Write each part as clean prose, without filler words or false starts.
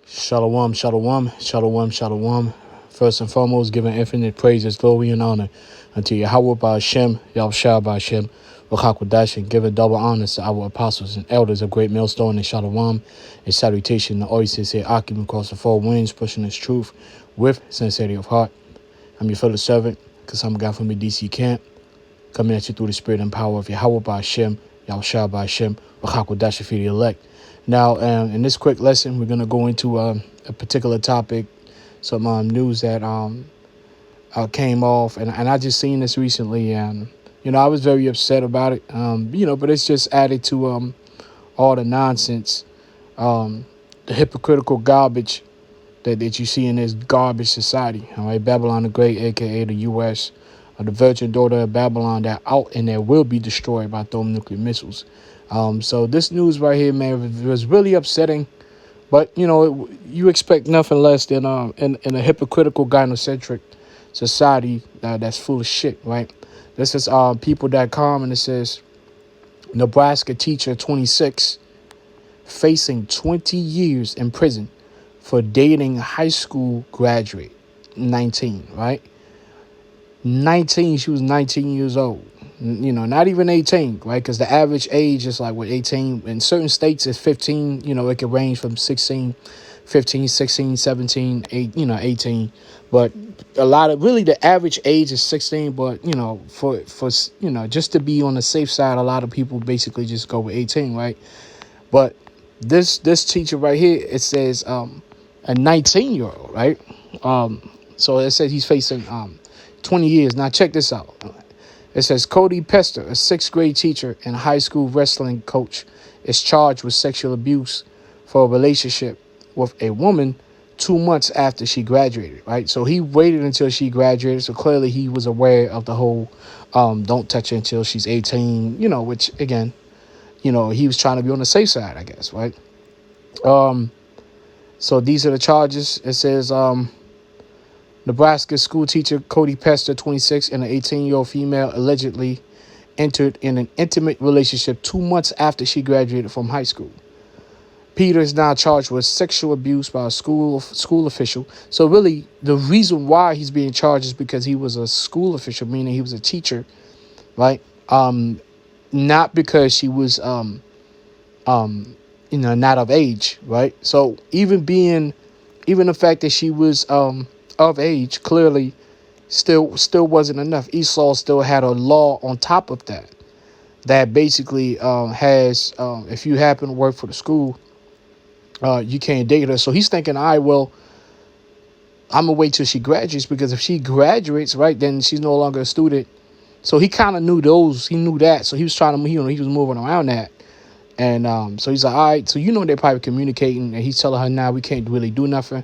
Shalom, shalom, shalom, shalom. First and foremost, giving infinite praises, glory, and honor unto Yahweh by Hashem, Yahushua by Hashem, Wachakwadash, and giving double honors to our apostles and elders of Great Millstone and Shalom, and salutation to all you sincere occupant across the four winds, pushing this truth with sincerity of heart. I'm your fellow servant, because I'm a guy from the DC camp, coming at you through the spirit and power of Yahweh by Hashem, Yahushua by Hashem, Wachakwadash, for the elect. Now, in this quick lesson, we're going to go into a particular topic, some news that came off. And I just seen this recently. And, I was very upset about it, but it's just added to all the nonsense, the hypocritical garbage that you see in this garbage society. All right, Babylon the Great, a.k.a. the U.S., the virgin daughter of Babylon, that out and that will be destroyed by thermonuclear missiles. So this news right here, man, was really upsetting. But, you expect nothing less than in a hypocritical, gynocentric society that's full of shit, right? This is people.com, and it says, Nebraska teacher 26 facing 20 years in prison for dating high school graduate 19, right? 19, she was 19 years old. Not even 18, right? Because the average age is 18. In certain states, it's 15. It can range from 16, 15, 16, 17, 18. But the average age is 16. But, for just to be on the safe side, a lot of people basically just go with 18, right? But this teacher right here, it says a 19-year-old, right? So it says he's facing 20 years. Now, check this out. It says Cody Pester, a sixth grade teacher and high school wrestling coach, is charged with sexual abuse for a relationship with a woman 2 months after she graduated, right? So he waited until she graduated. So clearly he was aware of the whole don't touch her until she's 18, which, again, he was trying to be on the safe side, I guess, right? So these are the charges. It says Nebraska school teacher Cody Pester, 26, and an 18-year-old female allegedly entered in an intimate relationship 2 months after she graduated from high school. Peter is now charged with sexual abuse by a school official. So really, the reason why he's being charged is because he was a school official, meaning he was a teacher, right? Not because she was, not of age, right? So even the fact that she was of age, clearly still wasn't enough. Esau still had a law on top of that basically has if you happen to work for the school, you can't date her. So he's thinking, all right, well, I'm gonna wait till she graduates, because if she graduates, right, then she's no longer a student. So he kind of knew that. So he was trying to, he was moving around that. And so he's like, all right, so they're probably communicating, and he's telling her, now we can't really do nothing,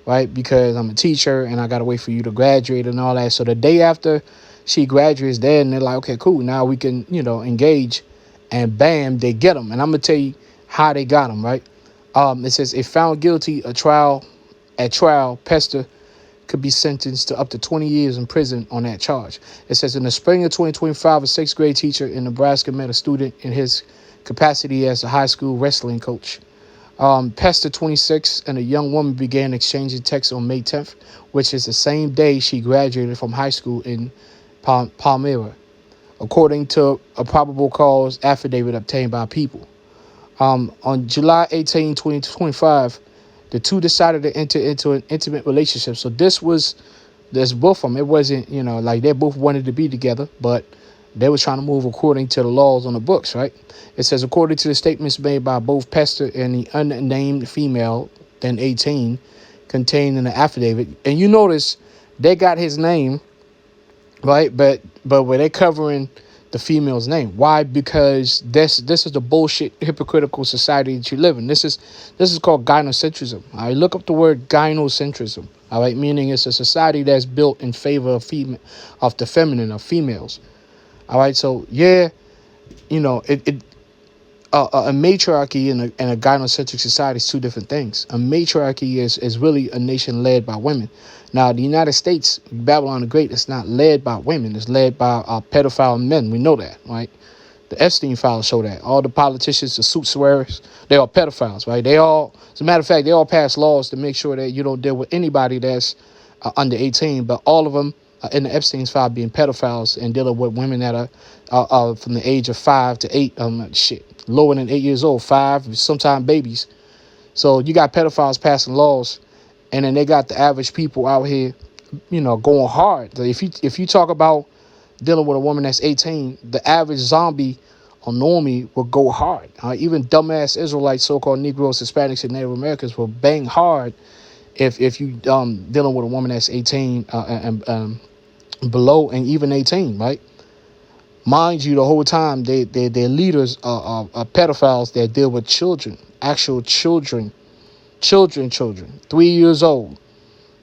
right? Because I'm a teacher and I got to wait for you to graduate and all that. So the day after she graduates, then they're like, okay, cool. Now we can, engage, and bam, they get him. And I'm going to tell you how they got him, right? It says if found guilty at trial, Pester could be sentenced to up to 20 years in prison on that charge. It says in the spring of 2025, a sixth grade teacher in Nebraska met a student in his capacity as a high school wrestling coach. Pester, 26, and a young woman began exchanging texts on May 10th, which is the same day she graduated from high school in Palmyra, according to a probable cause affidavit obtained by People. On July 18, 2025, the two decided to enter into an intimate relationship. So there's both of them. It wasn't, they both wanted to be together, but they were trying to move according to the laws on the books, right? It says, according to the statements made by both Pester and the unnamed female, then 18, contained in the affidavit. And you notice they got his name, right? But where they covering the female's name. Why? Because this is the bullshit hypocritical society that you live in. This is called gynocentrism. All right, look up the word gynocentrism. All right, meaning it's a society that's built in favor of the feminine, of females. All right, so yeah, a matriarchy and a gynocentric society is two different things. A matriarchy is really a nation led by women. Now, the United States, Babylon the Great, is not led by women. It's led by pedophile men. We know that, right? The Epstein files show that. All the politicians, the suit swearers, they are pedophiles, right? They all, as a matter of fact, they all pass laws to make sure that you don't deal with anybody that's under 18, but all of them in the Epstein's file being pedophiles and dealing with women that are from the age of 5 to 8, lower than 8 years old, 5, sometimes babies. So you got pedophiles passing laws, and then they got the average people out here, going hard. If you talk about dealing with a woman that's 18, the average zombie or normie will go hard. Even dumbass Israelites, so-called Negroes, Hispanics, and Native Americans will bang hard if you dealing with a woman that's 18 and below, and even 18, right? Mind you, the whole time their leaders are pedophiles that deal with children, actual children, 3 years old.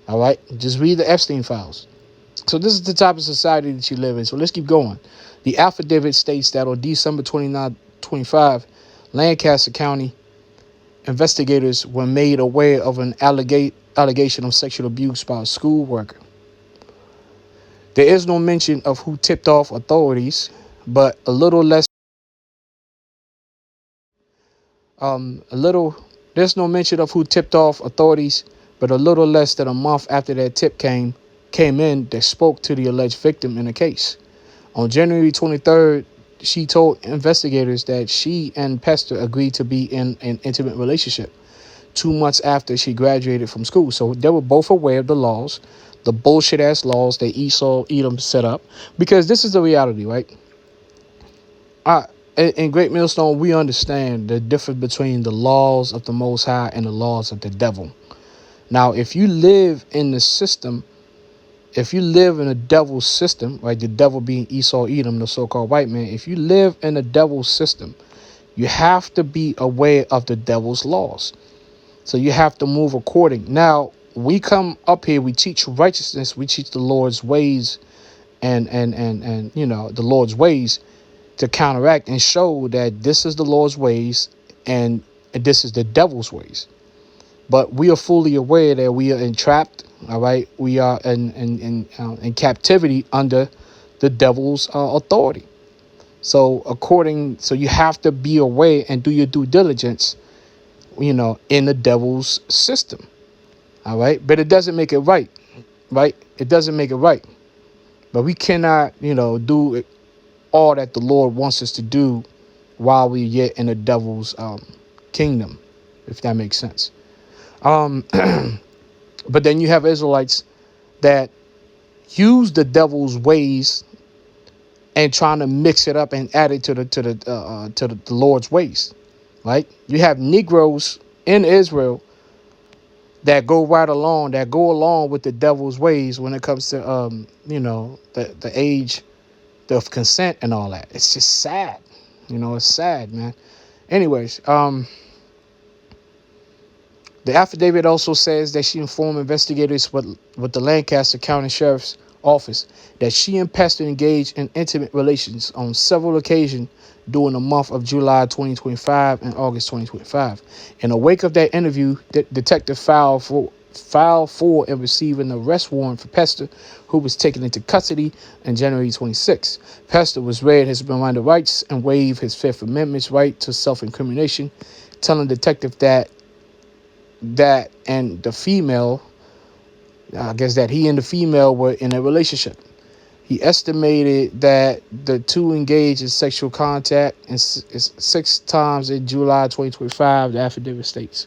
All right, just read the Epstein files. So this is the type of society that you live in. So let's keep going. The affidavit states that on December 29, 25, Lancaster County investigators were made aware of an allegation of sexual abuse by a school worker. There is no mention of who tipped off authorities, but there's no mention of who tipped off authorities, but a little less than a month after that tip came in, that spoke to the alleged victim in the case. On January 23rd, she told investigators that she and Pester agreed to be in an intimate relationship 2 months after she graduated from school. So they were both aware of the laws, the bullshit ass laws that Esau Edom set up, because this is the reality, right? In Great Millstone, we understand the difference between the laws of the Most High and the laws of the devil. Now, if you live in the system, if you live in a devil's system, right, the devil being Esau Edom, the so-called white man, if you live in a devil's system, you have to be aware of the devil's laws. So you have to move according. Now, we come up here, we teach righteousness, we teach the Lord's ways and the Lord's ways to counteract and show that this is the Lord's ways and this is the devil's ways. But we are fully aware that we are entrapped. All right, we are in captivity under the devil's authority. So you have to be aware and do your due diligence, in the devil's system. All right, but it doesn't make it right, right? It doesn't make it right. But we cannot, do all that the Lord wants us to do while we're yet in the devil's kingdom, if that makes sense. But then you have Israelites that use the devil's ways and trying to mix it up and add it to the Lord's ways, right? You have Negroes in Israel that go along with the devil's ways when it comes to the age of consent and all that. It's just sad, it's sad, man. Anyways, the affidavit also says that she informed investigators with the Lancaster County Sheriff's Office that she and Pester engaged in intimate relations on several occasions during the month of July 2025 and August 2025. In the wake of that interview, the detective filed for and received an arrest warrant for Pester, who was taken into custody on January 26. Pester was read his Miranda rights and waived his Fifth Amendment right to self-incrimination, telling the detective that and the female, that he and the female were in a relationship. He estimated that the two engaged in sexual contact and 6 times in July 2025, the affidavit states.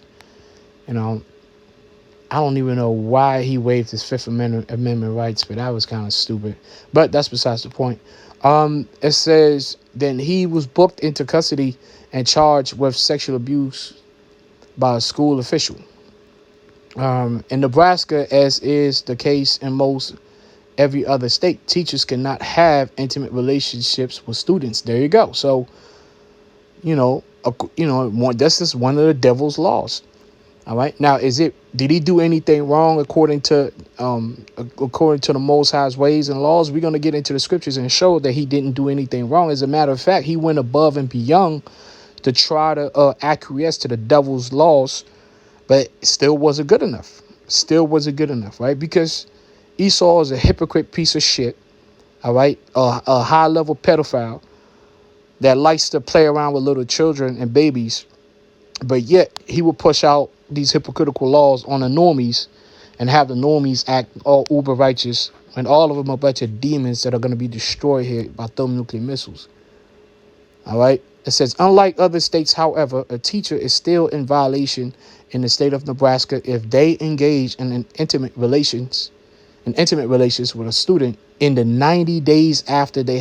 I don't even know why he waived his Fifth Amendment rights, but that was kind of stupid. But that's besides the point. It says then he was booked into custody and charged with sexual abuse by a school official. In Nebraska, as is the case in most every other state, teachers cannot have intimate relationships with students. There you go. So, this is one of the devil's laws. All right. Now, did he do anything wrong according to the Most High's ways and laws? We're going to get into the scriptures and show that he didn't do anything wrong. As a matter of fact, he went above and beyond to try to acquiesce to the devil's laws, but still wasn't good enough. Right? Because Esau is a hypocrite piece of shit. All right. A high level pedophile that likes to play around with little children and babies, but yet he will push out these hypocritical laws on the normies and have the normies act all uber righteous, and all of them are a bunch of demons that are going to be destroyed here by thermonuclear missiles. All right. It says, unlike other states, however, a teacher is still in violation in the state of Nebraska if they engage in intimate relations with a student in the 90 days after they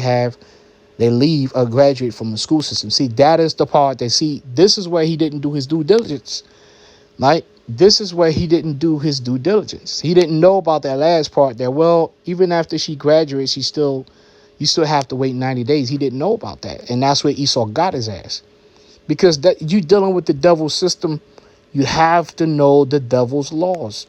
leave or graduate from the school system. See, that is the part that, see, this is where he didn't do his due diligence. Right? This is where he didn't do his due diligence. He didn't know about that last part that, well, even after she graduates, you still have to wait 90 days. He didn't know about that. And that's where Esau got his ass. Because that you dealing with the devil's system, you have to know the devil's laws.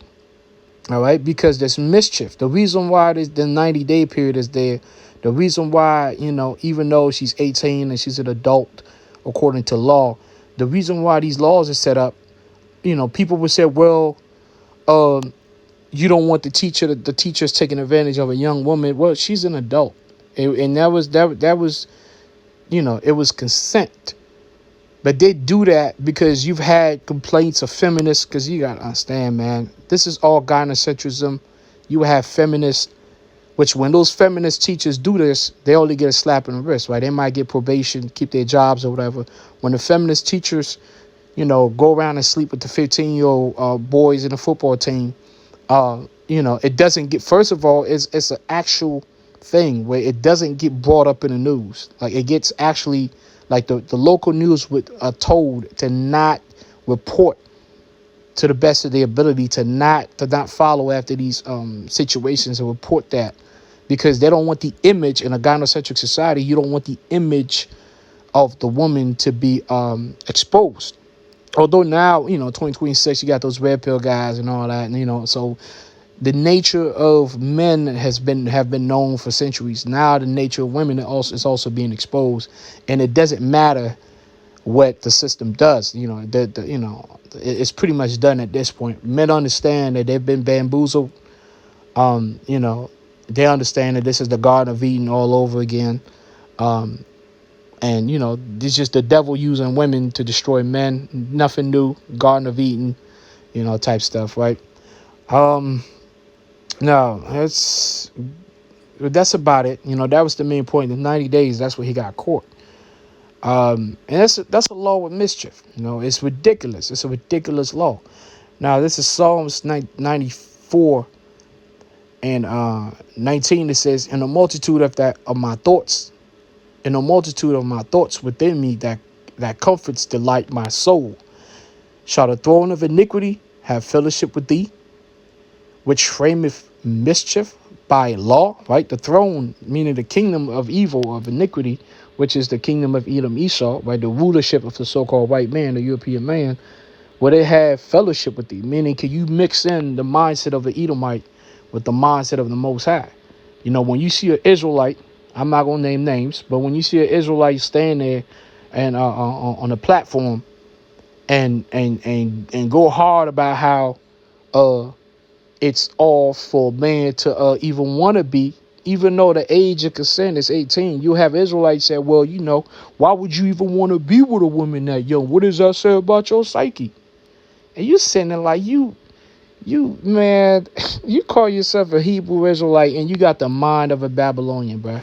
All right? Because there's mischief. The reason why the 90-day period is there, the reason why, even though she's 18 and she's an adult according to law, the reason why these laws are set up, people would say, well, you don't want the teacher's taking advantage of a young woman. Well, she's an adult. And that was, it was consent. But they do that because you've had complaints of feminists, because you got to understand, man, this is all gynocentrism. You have feminists, which when those feminist teachers do this, they only get a slap in the wrist, right? They might get probation, keep their jobs or whatever. When the feminist teachers, go around and sleep with the 15-year-old boys in the football team, it doesn't get, first of all, it's an actual thing where it doesn't get brought up in the news. Like, it gets actually, like the local news are told to not report to the best of their ability, to not follow after these situations and report that, because they don't want the image in a gynocentric society. You don't want the image of the woman to be exposed. Although now, 2026, you got those red pill guys and all that, and, so the nature of men have been known for centuries. Now the nature of women is also being exposed, and it doesn't matter what the system does. It's pretty much done at this point. Men understand that they've been bamboozled. They understand that this is the Garden of Eden all over again. And, this is just the devil using women to destroy men. Nothing new. Garden of Eden, type stuff, right? No, that's about it. That was the main point. In 90 days, that's where he got caught. And that's a law with mischief. It's ridiculous. It's a ridiculous law. Now, this is Psalms 94 and 19. It says, in the multitude of my thoughts within me that comforts delight my soul. Shall the throne of iniquity have fellowship with thee, which frameth mischief by law? Right? The throne, meaning the kingdom of evil, of iniquity, which is the kingdom of Edom, Esau, right? The rulership of the so-called white man, the European man, where they have fellowship with thee, meaning can you mix in the mindset of the Edomite with the mindset of the Most High? When you see an Israelite, I'm not going to name names, but when you see an Israelite stand there and on a platform and go hard about how it's all for man to even want to be, even though the age of consent is 18, you have Israelites say, well, why would you even want to be with a woman that young? What does that say about your psyche? And you sitting there like, you man, you call yourself a Hebrew Israelite and you got the mind of a Babylonian, bro.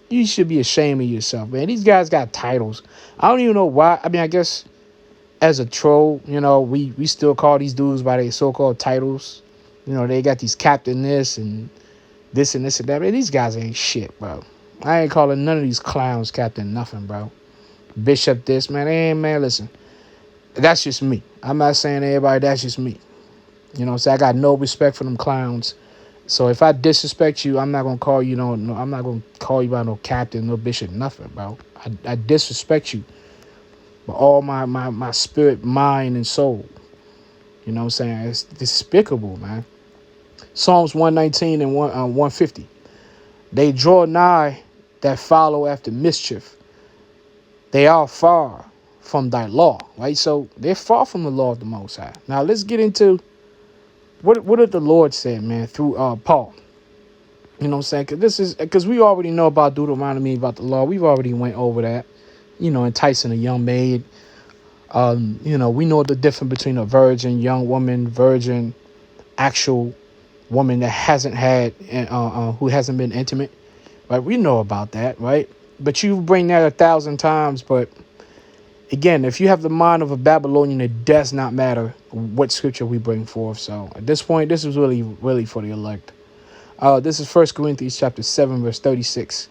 You should be ashamed of yourself, man. These guys got titles. I don't even know why. I mean, I guess as a troll, we still call these dudes by their so-called titles. They got these captain this and this and this and that. Man, these guys ain't shit, bro. I ain't calling none of these clowns captain nothing, bro. Bishop this, man. Hey, man, listen. That's just me. I'm not saying to everybody, that's just me. So I got no respect for them clowns. So if I disrespect you, I'm not gonna call you I'm not gonna call you by no captain, no bishop, nothing, bro. I disrespect you, but all my spirit, mind, and soul. You know what I'm saying? It's despicable, man. Psalms 119 and 150. They draw nigh that follow after mischief. They are far from thy law, right? So they're far from the law of the Most High. Now let's get into what did the Lord say, man, through Paul. You know what I'm saying? Because we already know about Deuteronomy, about the law. We've already went over that. enticing a young maid. We know the difference between a virgin, young woman, virgin, actual woman that hasn't had, who hasn't been intimate, right? We know about that, right? But you bring that 1,000 times. But again, if you have the mind of a Babylonian, it does not matter what scripture we bring forth. So at this point, this is really, really for the elect. This is 1 Corinthians chapter 7, verse 36.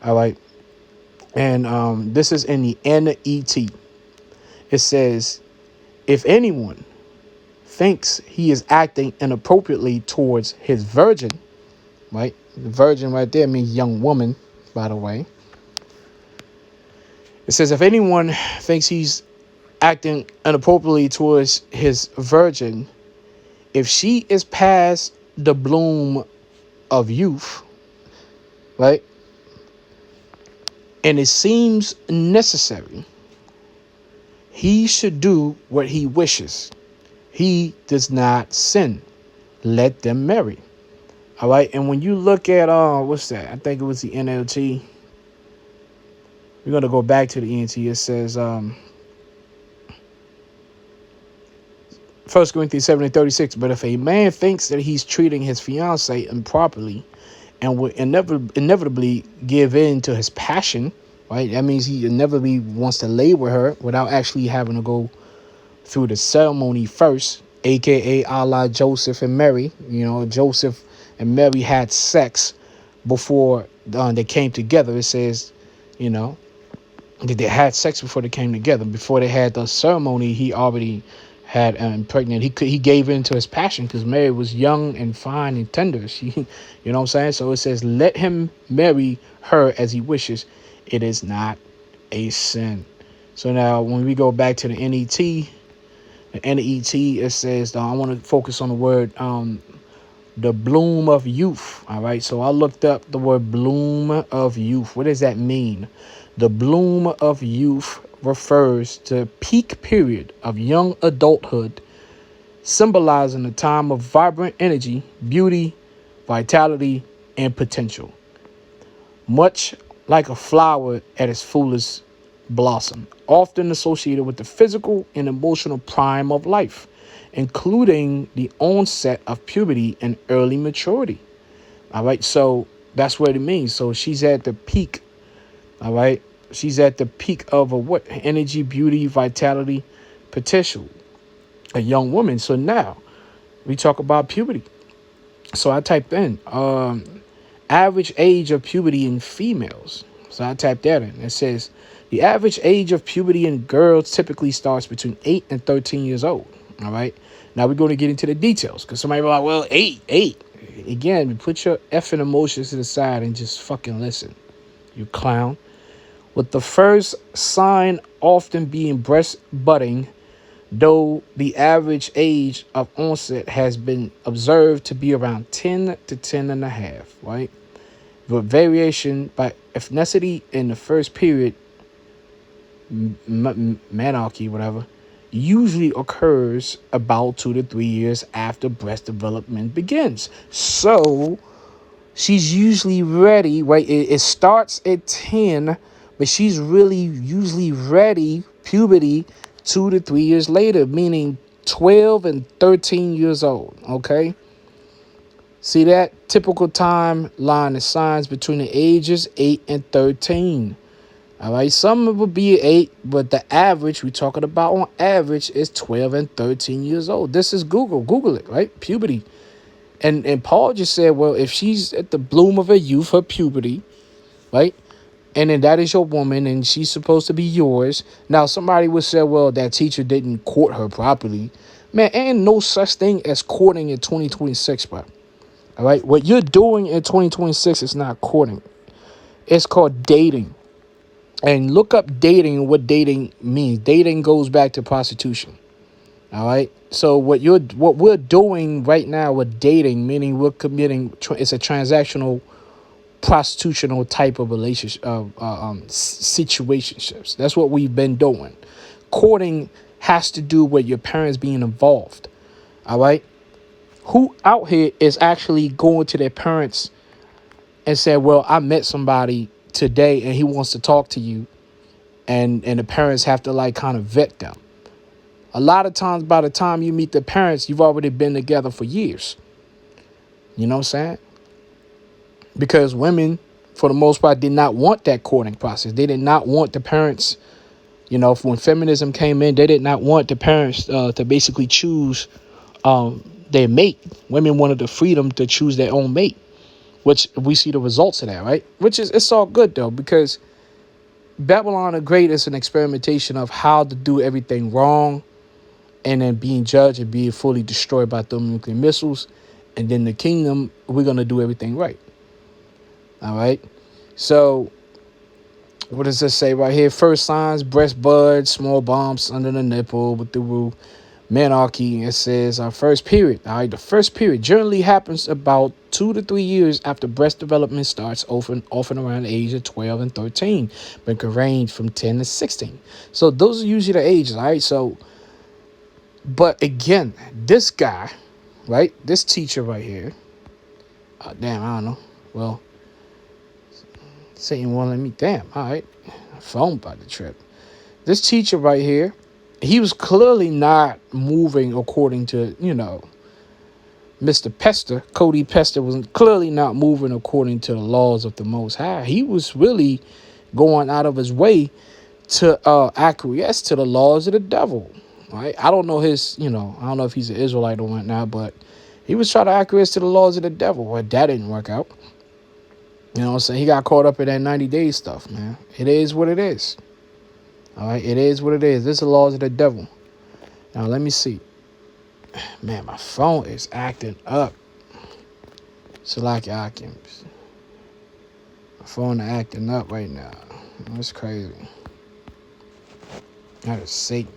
All right. And this is in the NET. It says, if anyone thinks he is acting inappropriately towards his virgin, right? The virgin right there means young woman, by the way. It says, if anyone thinks he's acting inappropriately towards his virgin, if she is past the bloom of youth, right? And it seems necessary, he should do what he wishes. He does not sin. Let them marry. All right. And when you look at, what's that? I think it was the NLT. We're going to go back to the ENT. It says, 1 Corinthians 7:36. But if a man thinks that he's treating his fiancée improperly and will inevitably give in to his passion, right? That means he inevitably wants to lay with her without actually having to go through the ceremony first, aka a la Joseph and Mary. Joseph and Mary had sex before they came together. It says, that they had sex before they came together. Before they had the ceremony, he already had pregnant. He gave in to his passion because Mary was young and fine and tender. She, you know what I'm saying? So it says, let him marry her as he wishes. It is not a sin. So now when we go back to the NET, it says, I want to focus on the word, the bloom of youth. All right. So I looked up the word bloom of youth. What does that mean? The bloom of youth refers to peak period of young adulthood, symbolizing a time of vibrant energy, beauty, vitality, and potential. Much like a flower at its fullest blossom, often associated with the physical and emotional prime of life, including the onset of puberty and early maturity. All right, so that's what it means. So she's at the peak. All right, she's at the peak of what? Energy, beauty, vitality, potential. A young woman. So now we talk about puberty. So I typed in average age of puberty in females. So I typed that in. It says the average age of puberty in girls typically starts between 8 and 13 years old. All right. Now we're going to get into the details because somebody will be like, well, eight. Again, put your effing emotions to the side and just fucking listen, you clown. With the first sign often being breast budding, though the average age of onset has been observed to be around 10 to 10 and a half, right? With variation by ethnicity in the first period, menarche, whatever, usually occurs about 2 to 3 years after breast development begins. So she's usually ready, right? It starts at 10, but she's really usually ready, puberty, 2 to 3 years later, meaning 12 and 13 years old, okay? See that? Typical timeline assigns between the ages 8 and 13. All right, some will be 8, but the average we're talking about on average is 12 and 13 years old. This is Google it, right? Puberty. And Paul just said, well, if she's at the bloom of her youth, her puberty, right? And then that is your woman and she's supposed to be yours. Now, somebody would say, well, that teacher didn't court her properly. Man, ain't no such thing as courting in 2026, bro. All right, what you're doing in 2026 is not courting. It's called dating. And look up dating and what dating means. Dating goes back to prostitution. All right. So what we're doing right now with dating, meaning we're committing, it's a transactional, prostitutional type of relationship, situationships. That's what we've been doing. Courting has to do with your parents being involved. All right. Who out here is actually going to their parents and say, well, I met somebody today and he wants to talk to you. and the parents have to like kind of vet them. A lot of times, by the time you meet the parents, you've already been together for years. You know what I'm saying? Because women, for the most part, did not want that courting process. They did not want the parents, when feminism came in, they did not want the parents to basically choose their mate. Women wanted the freedom to choose their own mate, which we see the results of that, right? It's all good, though, because Babylon the Great is an experimentation of how to do everything wrong and then being judged and being fully destroyed by thermonuclear missiles. And then the kingdom, we're going to do everything right. All right. So what does this say right here? First signs, breast buds, small bumps under the nipple with the roof, menarche. It says our first period. All right. The first period generally happens about 2 to 3 years after breast development starts, often around the age of 12 and 13, but can range from 10 to 16. So those are usually the ages. All right. So, but again, this guy, right? This teacher right here. I don't know. Well, Satan won't let me. Damn. All right. Phone about the trip. This teacher right here, he was clearly not moving according to, Mr. Pester. Cody Pester was clearly not moving according to the laws of the Most High. He was really going out of his way to acquiesce to the laws of the devil. Right? I don't know his, I don't know if he's an Israelite or whatnot, but he was trying to acquiesce to the laws of the devil. Well, that didn't work out. You know what I'm saying? He got caught up in that 90-day stuff, man. It is what it is. All right? It is what it is. This is the laws of the devil. Now, let me see. Man, my phone is acting up. Salaki Akim. My phone is acting up right now. That's crazy. That is Satan.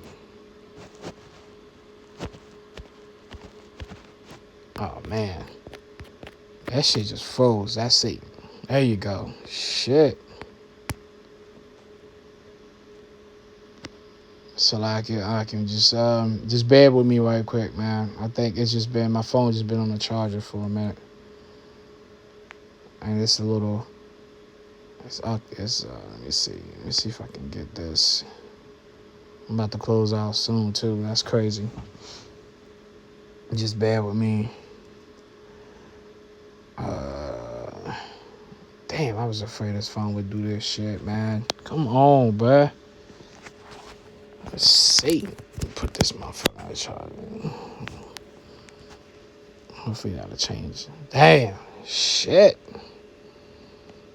Oh, man. That shit just froze. That's Satan. There you go. Shit. So I can just bear with me right quick, man. I think it's just been, my phone just been on the charger for a minute. And it's a little, it's up, let me see if I can get this. I'm about to close out soon too. That's crazy. Just bear with me. Damn, I was afraid this phone would do this shit, man. Come on, bruh. Let's see. Put this motherfucker on the charger. Hopefully that'll change. Damn. Shit.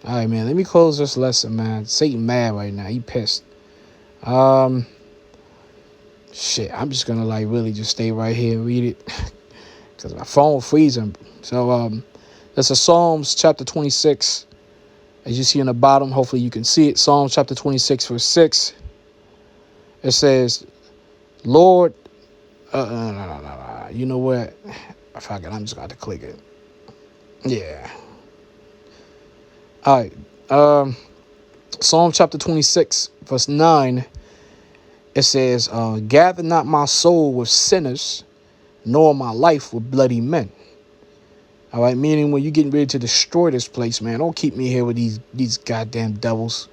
All right, man. Let me close this lesson, man. Satan mad right now. He pissed. Shit. I'm just gonna really just stay right here and read it because my phone freezing. So that's a Psalms chapter 26. As you see on the bottom, hopefully you can see it. Psalms chapter 26, verse 6. It says, Lord, no. You know what? Fuck it, I'm just going to click it. Yeah. All right. Psalm chapter 26, verse 9. It says, gather not my soul with sinners, nor my life with bloody men. All right, meaning when you're getting ready to destroy this place, man, don't keep me here with these goddamn devils.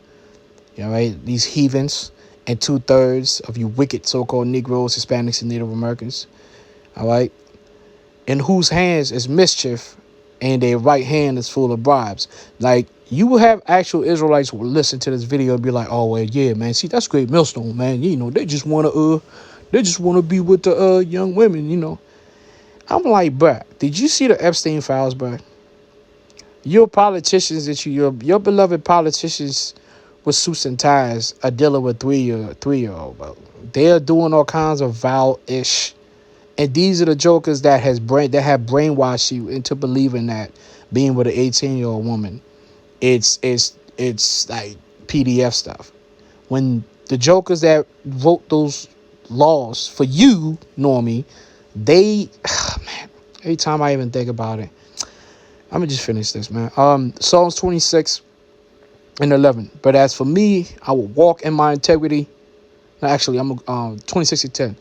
All right, these heathens and 2/3 of you wicked so-called Negroes, Hispanics, and Native Americans. All right, in whose hands is mischief and their right hand is full of bribes. Like, you will have actual Israelites who will listen to this video and be like, oh, well, yeah, man, see, that's great millstone, man. They just want to be with the young women, I'm like, bruh, did you see the Epstein files, bruh? Your politicians your beloved politicians with suits and ties are dealing with three-year-old, bro. They're doing all kinds of vile-ish. And these are the jokers that have brainwashed you into believing that being with an 18-year-old woman, it's like PDF stuff. When the jokers that wrote those laws for you, Normie, man, every time I even think about it, I'm gonna just finish this, man. Psalms 26 and 11. But as for me, I will walk in my integrity. No, actually, I'm 26 and 10.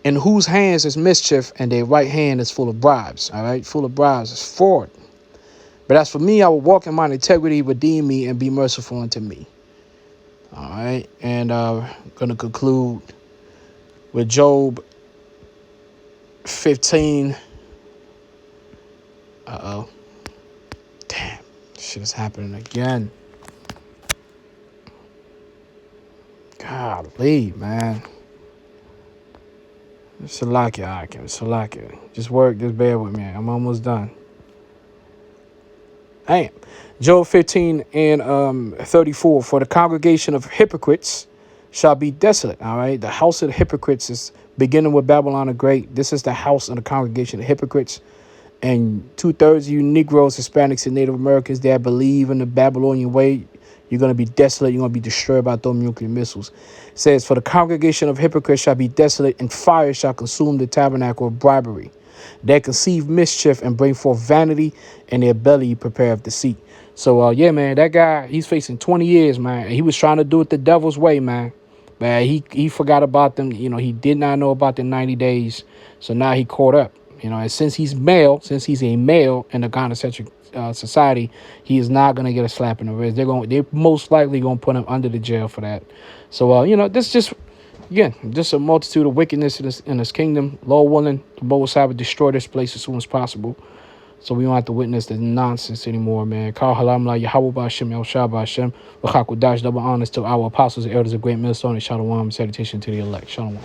In whose hands is mischief, and their right hand is full of bribes. All right, full of bribes is fraud. But as for me, I will walk in my integrity, redeem me, and be merciful unto me. All right. And going to conclude with Job 15. Uh-oh. Damn. Shit is happening again. Golly, man. Salakia, Akim. Salakia. Just work. Just bear with me. I'm almost done. Damn. Job 15 and 34. For the congregation of hypocrites shall be desolate. All right. The house of the hypocrites is beginning with Babylon the Great. This is the house of the congregation of hypocrites. And 2/3 of you Negroes, Hispanics, and Native Americans that believe in the Babylonian way, you're going to be desolate. You're going to be destroyed by thermonuclear missiles. It says, for the congregation of hypocrites shall be desolate, and fire shall consume the tabernacle of bribery. They conceive mischief and bring forth vanity, and their belly prepareth deceit. So, yeah, man, that guy, he's facing 20 years, man. He was trying to do it the devil's way, man. But he forgot about them. You know, he did not know about the 90 days. So now he caught up. You know, and since he's a male in the gynocentric society, he is not going to get a slap in the wrist. They're most likely going to put him under the jail for that. So, you know, this just, again, just a multitude of wickedness in this kingdom. Lord willing, the Most High would destroy this place as soon as possible. So we don't have to witness the nonsense anymore, man. Call halam la Yahweh Ba'Shem, El Shah Ba'Shem, Wachak Dash, double honors to our apostles and elders of great millstone, and shalom, salutation to the elect. Shalom.